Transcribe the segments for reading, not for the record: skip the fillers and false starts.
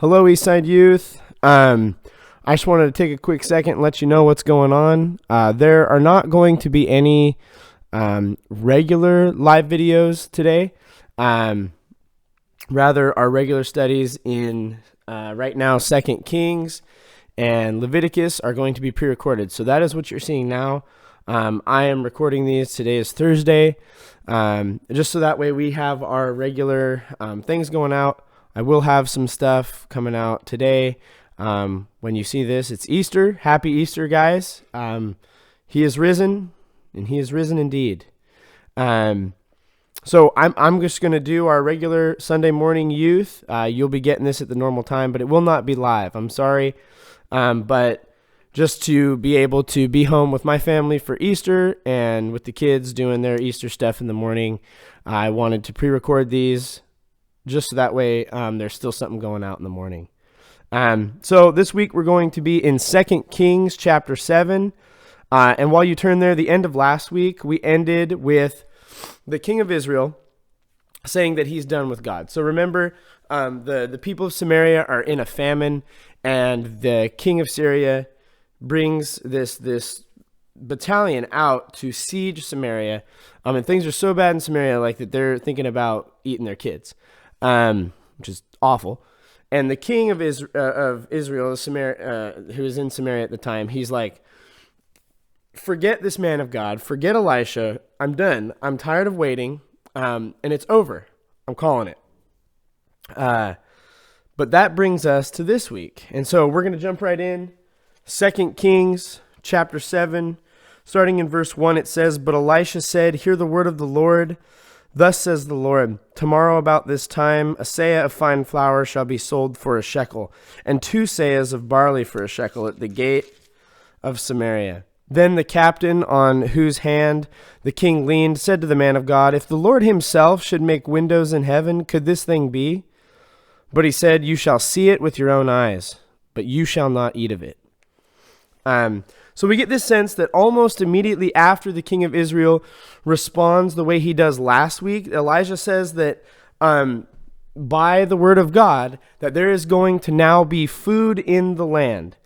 Hello, Eastside Youth. I just wanted to take a quick second and let you know what's going on. There are not going to be any regular live videos today. Rather, our regular studies in right now, 2 Kings and Leviticus are going to be pre-recorded. So that is what you're seeing now. I am recording these. Today is Thursday. Just so that way we have our regular things going out. I will have some stuff coming out today. When you see this, it's Easter. Happy Easter, guys. He is risen, and he is risen indeed. So I'm just going to do our regular Sunday morning youth. You'll be getting this at the normal time, but it will not be live. I'm sorry. But just to be able to be home with my family for Easter and with the kids doing their Easter stuff in the morning, I wanted to pre-record these just so that way there's still something going out in the morning. So this week we're going to be in 2 Kings chapter 7. And while you turn there, the end of last week, we ended with the king of Israel saying that he's done with God. So remember, the people of Samaria are in a famine, and the king of Syria brings this battalion out to siege Samaria. And things are so bad in Samaria, like that they're thinking about eating their kids, which is awful. And the king of Israel, who was in Samaria at the time, he's like, forget this man of God, forget Elisha. I'm done. I'm tired of waiting, and it's over. I'm calling it. But that brings us to this week. And so we're going to jump right in. 2 Kings chapter 7, starting in verse 1, it says, "But Elisha said, Hear the word of the Lord. Thus says the Lord, tomorrow about this time, a seah of fine flour shall be sold for a shekel, and 2 seahs of barley for a shekel at the gate of Samaria. Then the captain on whose hand the king leaned said to the man of God, If the Lord himself should make windows in heaven, could this thing be? But he said, You shall see it with your own eyes, but you shall not eat of it." So we get this sense that almost immediately after the king of Israel responds the way he does last week, Elijah says that by the word of God, that there is going to now be food in the land.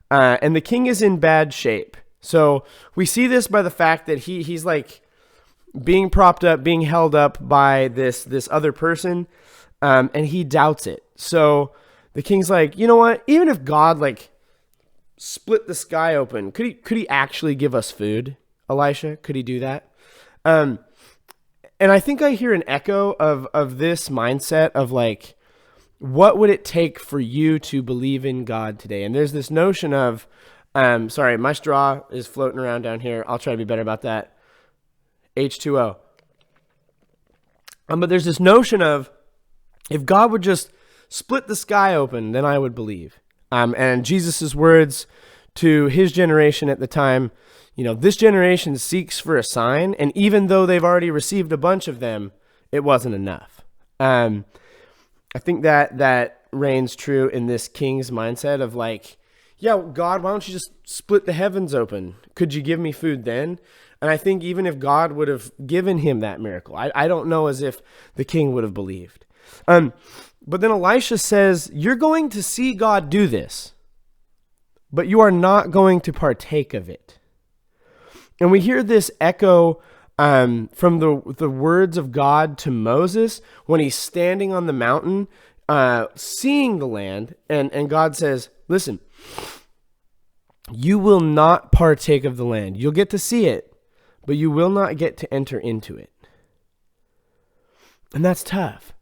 And the king is in bad shape. So we see this by the fact that he's like being propped up, being held up by this other person, and he doubts it. So the king's like, you know what? Even if God like split the sky open, could he actually give us food? Elisha, could he do that? And I think I hear an echo of this mindset of like, what would it take for you to believe in God today? And there's this notion of, sorry, my straw is floating around down here. I'll try to be better about that. H2O. But there's this notion of, if God would just split the sky open, then I would believe. And Jesus' words to his generation at the time, this generation seeks for a sign, and even though they've already received a bunch of them, it wasn't enough. I think that reigns true in this king's mindset of like, yeah, God, why don't you just split the heavens open? Could you give me food then? And I think even if God would have given him that miracle, I don't know as if the king would have believed. But then Elisha says, you're going to see God do this, but you are not going to partake of it. And we hear this echo from the words of God to Moses when he's standing on the mountain, seeing the land, and God says, listen, you will not partake of the land. You'll get to see it, but you will not get to enter into it. And that's tough.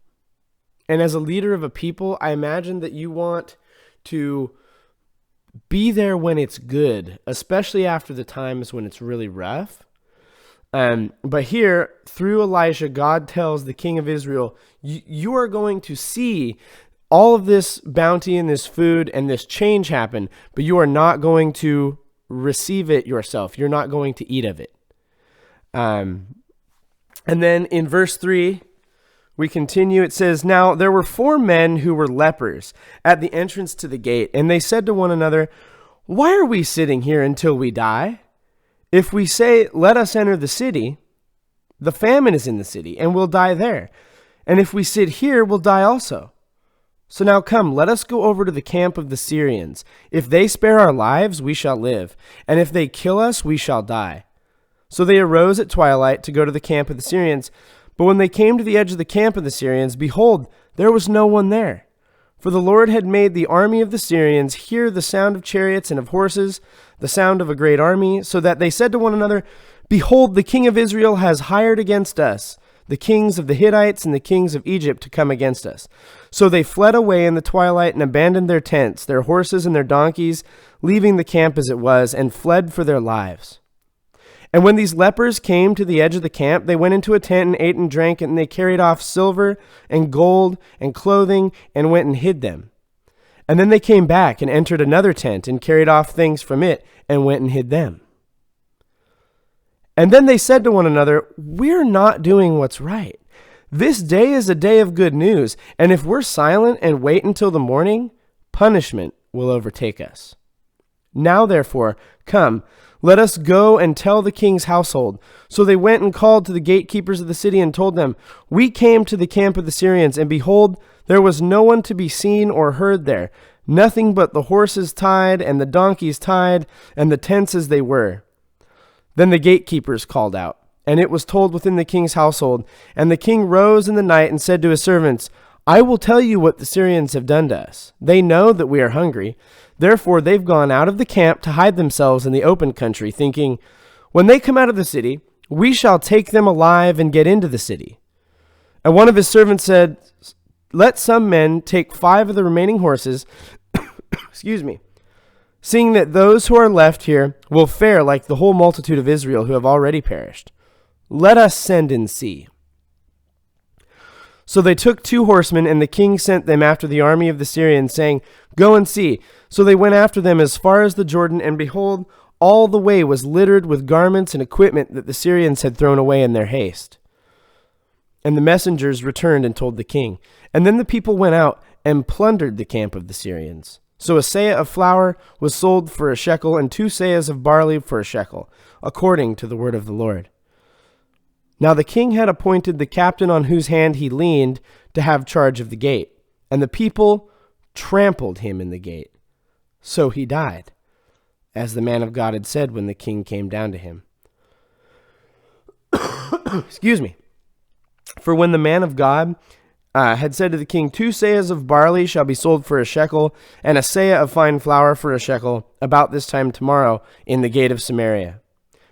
And as a leader of a people, I imagine that you want to be there when it's good, especially after the times when it's really rough. But here, through Elijah, God tells the king of Israel, you are going to see all of this bounty and this food and this change happen, but you are not going to receive it yourself. You're not going to eat of it. And then in verse 3, we continue. It says, Now there were 4 men who were lepers at the entrance to the gate, and they said to one another, Why are we sitting here until we die? If we say, Let us enter the city, the famine is in the city, and we'll die there. And if we sit here, we'll die also. So now come, let us go over to the camp of the Syrians. If they spare our lives, we shall live, and if they kill us, we shall die." So they arose at twilight to go to the camp of the Syrians. But when they came to the edge of the camp of the Syrians, behold, there was no one there. For the Lord had made the army of the Syrians hear the sound of chariots and of horses, the sound of a great army, so that they said to one another, "Behold, the king of Israel has hired against us the kings of the Hittites and the kings of Egypt to come against us." So they fled away in the twilight and abandoned their tents, their horses and their donkeys, leaving the camp as it was, and fled for their lives. And when these lepers came to the edge of the camp, they went into a tent and ate and drank, and they carried off silver and gold and clothing and went and hid them. And then they came back and entered another tent and carried off things from it and went and hid them. And then they said to one another, "We're not doing what's right. This day is a day of good news, and if we're silent and wait until the morning, punishment will overtake us. Now, therefore, come, let us go and tell the king's household." So they went and called to the gatekeepers of the city and told them, "We came to the camp of the Syrians, and behold, there was no one to be seen or heard there, nothing but the horses tied and the donkeys tied and the tents as they were." Then the gatekeepers called out, and it was told within the king's household. And the king rose in the night and said to his servants, "I will tell you what the Syrians have done to us. They know that we are hungry. Therefore they've gone out of the camp to hide themselves in the open country, thinking, 'When they come out of the city, we shall take them alive and get into the city.' And one of his servants said, 'Let some men take 5 of the remaining horses,' excuse me, 'seeing that those who are left here will fare like the whole multitude of Israel who have already perished. Let us send and see.' So they took 2 horsemen, and the king sent them after the army of the Syrians, saying, 'Go and see.' So they went after them as far as the Jordan, and behold, all the way was littered with garments and equipment that the Syrians had thrown away in their haste. And the messengers returned and told the king. And then the people went out and plundered the camp of the Syrians. So a seah of flour was sold for a shekel, and 2 seahs of barley for a shekel, according to the word of the Lord. Now the king had appointed the captain on whose hand he leaned to have charge of the gate, and the people trampled him in the gate. So he died, as the man of God had said when the king came down to him. Excuse me. For when the man of God had said to the king, 2 seahs of barley shall be sold for a shekel, and a seah of fine flour for a shekel, about this time tomorrow in the gate of Samaria.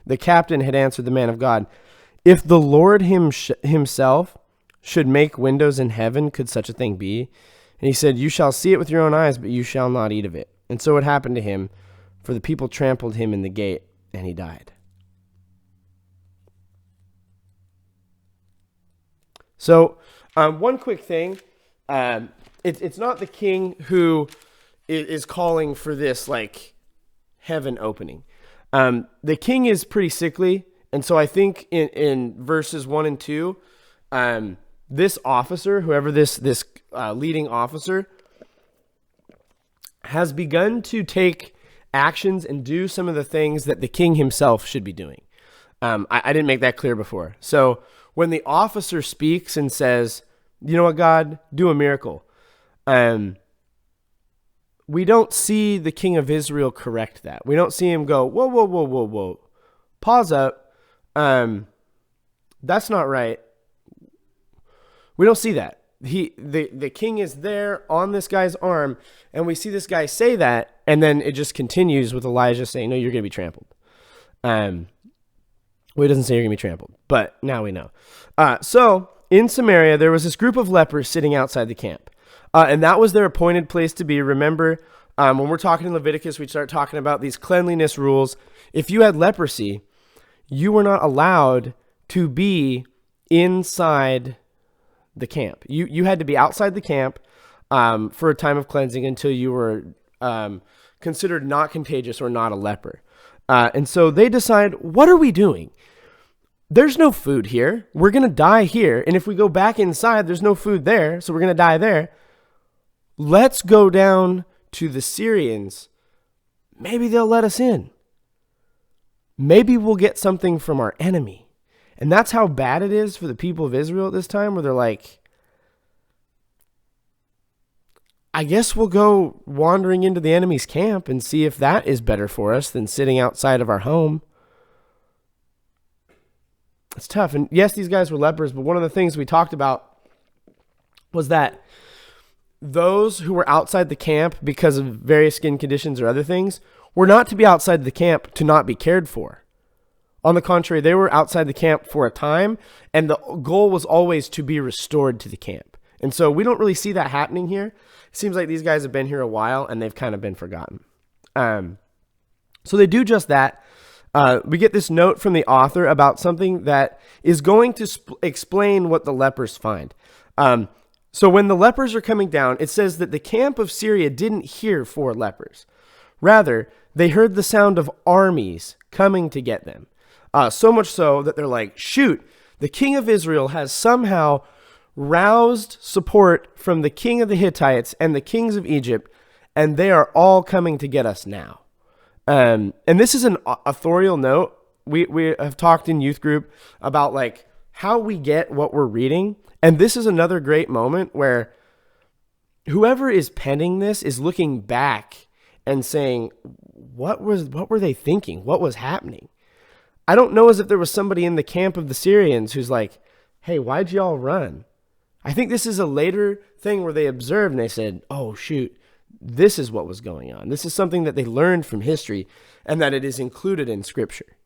The captain had answered the man of God, "If the Lord himself should make windows in heaven, could such a thing be?" And he said, "You shall see it with your own eyes, but you shall not eat of it." And so it happened to him, for the people trampled him in the gate, and he died. So, one quick thing. It's not the king who is calling for this, like, heaven opening. The king is pretty sickly. And so I think in verses 1 and 2, this officer, whoever this leading officer, has begun to take actions and do some of the things that the king himself should be doing. I didn't make that clear before. So when the officer speaks and says, "You know what, God, do a miracle," we don't see the king of Israel correct that. We don't see him go, "Whoa, whoa, whoa, whoa, whoa, pause up. That's not right." We don't see that. The king is there on this guy's arm, and we see this guy say that, and then it just continues with Elijah saying, "No, you're going to be trampled." Well, he doesn't say you're going to be trampled, but now we know. So in Samaria, there was this group of lepers sitting outside the camp, and that was their appointed place to be. Remember, when we're talking in Leviticus, we start talking about these cleanliness rules. If you had leprosy, you were not allowed to be inside the camp. You had to be outside the camp for a time of cleansing until you were considered not contagious or not a leper. And so they decide, what are we doing? There's no food here. We're going to die here. And if we go back inside, there's no food there. So we're going to die there. Let's go down to the Syrians. Maybe they'll let us in. Maybe we'll get something from our enemy. And that's how bad it is for the people of Israel at this time, where they're like, I guess we'll go wandering into the enemy's camp and see if that is better for us than sitting outside of our home. It's tough. And yes, these guys were lepers, but one of the things we talked about was that those who were outside the camp because of various skin conditions or other things were not to be outside the camp to not be cared for. On the contrary, they were outside the camp for a time, and the goal was always to be restored to the camp. And so we don't really see that happening here. It seems like these guys have been here a while, and they've kind of been forgotten. So they do just that. We get this note from the author about something that is going to explain what the lepers find. So when the lepers are coming down, it says that the camp of Syria didn't hear 4 lepers. Rather, they heard the sound of armies coming to get them. So much so that they're like, shoot, the king of Israel has somehow roused support from the king of the Hittites and the kings of Egypt, and they are all coming to get us now. And this is an authorial note. We have talked in youth group about like how we get what we're reading. And this is another great moment where whoever is penning this is looking back and saying, what were they thinking? What was happening? I don't know as if there was somebody in the camp of the Syrians who's like, hey, why'd y'all run? I think this is a later thing where they observed and they said, oh, shoot, this is what was going on. This is something that they learned from history and that it is included in Scripture.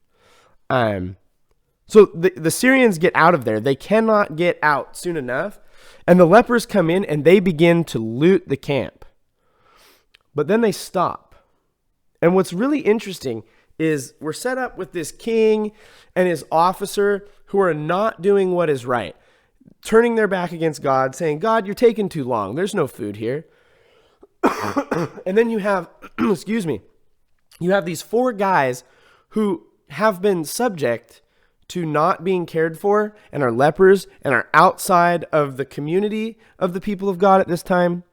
So the Syrians get out of there. They cannot get out soon enough. And the lepers come in and they begin to loot the camp. But then they stop. And what's really interesting is we're set up with this king and his officer who are not doing what is right, turning their back against God, saying, God, you're taking too long. There's no food here. And then you have, excuse me, you have these 4 guys who have been subject to not being cared for and are lepers and are outside of the community of the people of God at this time.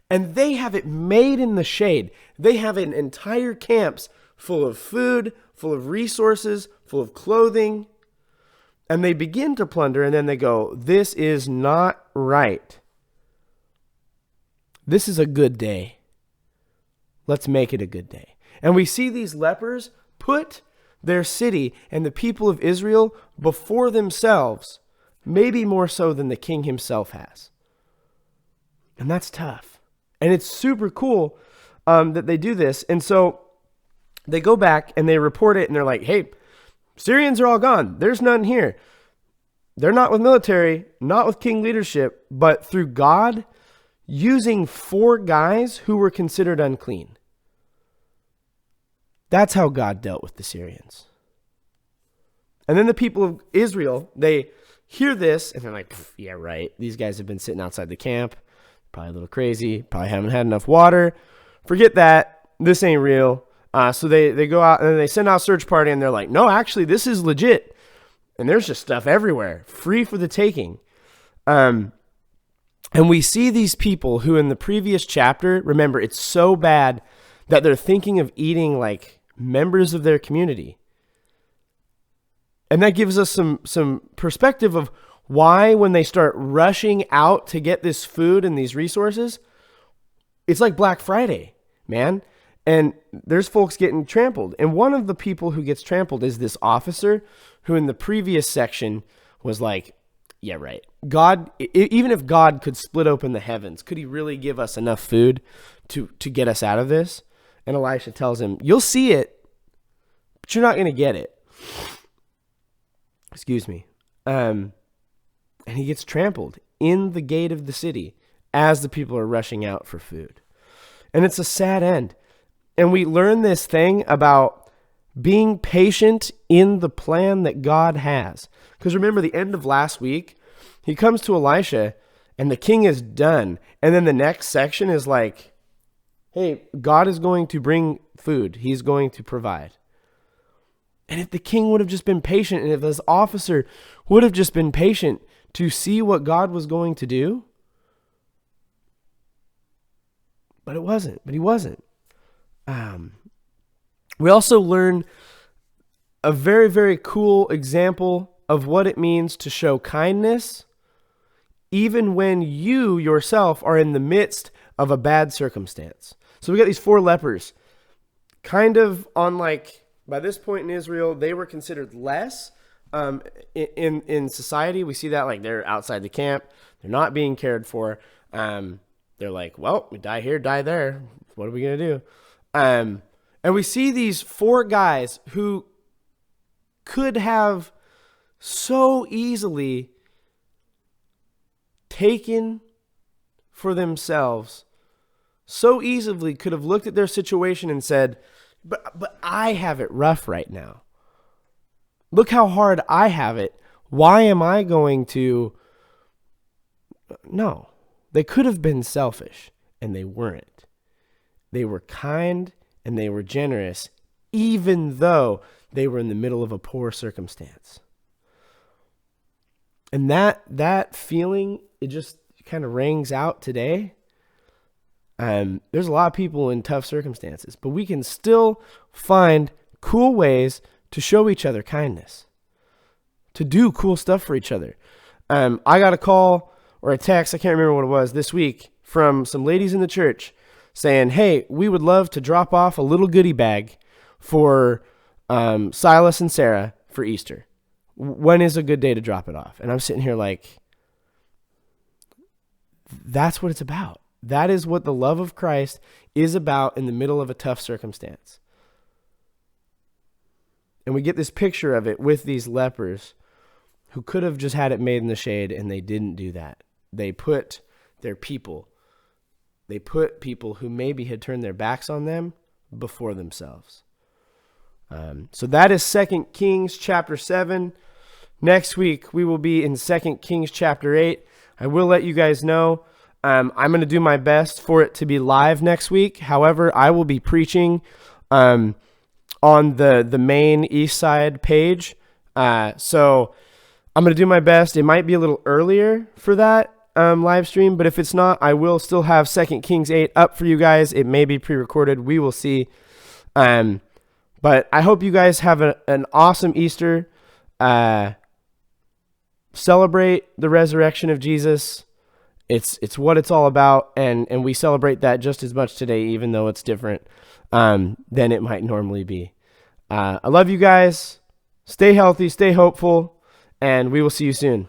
And they have it made in the shade. They have an entire camps full of food, full of resources, full of clothing. And they begin to plunder and then they go, this is not right. This is a good day. Let's make it a good day. And we see these lepers put their city and the people of Israel before themselves, maybe more so than the king himself has. And that's tough. And it's super cool that they do this. And so they go back and they report it and they're like, hey, Syrians are all gone. There's none here. They're not with military, not with king leadership, but through God using 4 guys who were considered unclean. That's how God dealt with the Syrians. And then the people of Israel, they hear this and they're like, yeah, right. These guys have been sitting outside the camp. Probably a little crazy. Probably haven't had enough water. Forget that. This ain't real. So they go out and then they send out a search party and they're like, no, actually, this is legit. And there's just stuff everywhere, free for the taking. And we see these people who in the previous chapter, remember, it's so bad that they're thinking of eating like members of their community. And that gives us some perspective of why when they start rushing out to get this food and these resources, it's like Black Friday, man. And there's folks getting trampled. And one of the people who gets trampled is this officer who in the previous section was like, yeah, right. God, even if God could split open the heavens, could he really give us enough food to get us out of this? And Elisha tells him, you'll see it, but you're not going to get it. Excuse me. And he gets trampled in the gate of the city as the people are rushing out for food. And it's a sad end. And we learn this thing about being patient in the plan that God has. Because remember, the end of last week, he comes to Elisha and the king is done. And then the next section is like, hey, God is going to bring food. He's going to provide. And if the king would have just been patient, and if this officer would have just been patient to see what God was going to do, but he wasn't. We also learn a very, very cool example of what it means to show kindness, even when you yourself are in the midst of a bad circumstance. So we got these 4 lepers, kind of on like, by this point in Israel, they were considered less in society. We see that like they're outside the camp. They're not being cared for. They're like, well, we die here, die there. What are we going to do? And we see these 4 guys who could have so easily taken for themselves, so easily could have looked at their situation and said, but I have it rough right now. Look how hard I have it. Why am I going to? No, they could have been selfish, and they weren't. They were kind and they were generous, even though they were in the middle of a poor circumstance. And that feeling, it just kind of rings out today. There's a lot of people in tough circumstances, but we can still find cool ways to show each other kindness, to do cool stuff for each other. I got a call or a text, I can't remember what it was, this week from some ladies in the church saying, hey, we would love to drop off a little goodie bag for Silas and Sarah for Easter. When is a good day to drop it off? And I'm sitting here like, that's what it's about. That is what the love of Christ is about in the middle of a tough circumstance. And we get this picture of it with these lepers who could have just had it made in the shade, and they didn't do that. They put people who maybe had turned their backs on them before themselves. So that is 2 Kings chapter 7. Next week, we will be in 2 Kings chapter 8. I will let you guys know. I'm going to do my best for it to be live next week. However, I will be preaching on the main East Side page. So I'm going to do my best. It might be a little earlier for that live stream, but if it's not, I will still have 2 Kings 8 up for you guys. It may be pre-recorded. We will see. But I hope you guys have an awesome Easter. Celebrate the resurrection of Jesus. It's what it's all about, and we celebrate that just as much today, even though it's different than it might normally be. I love you guys. Stay healthy, stay hopeful, and we will see you soon.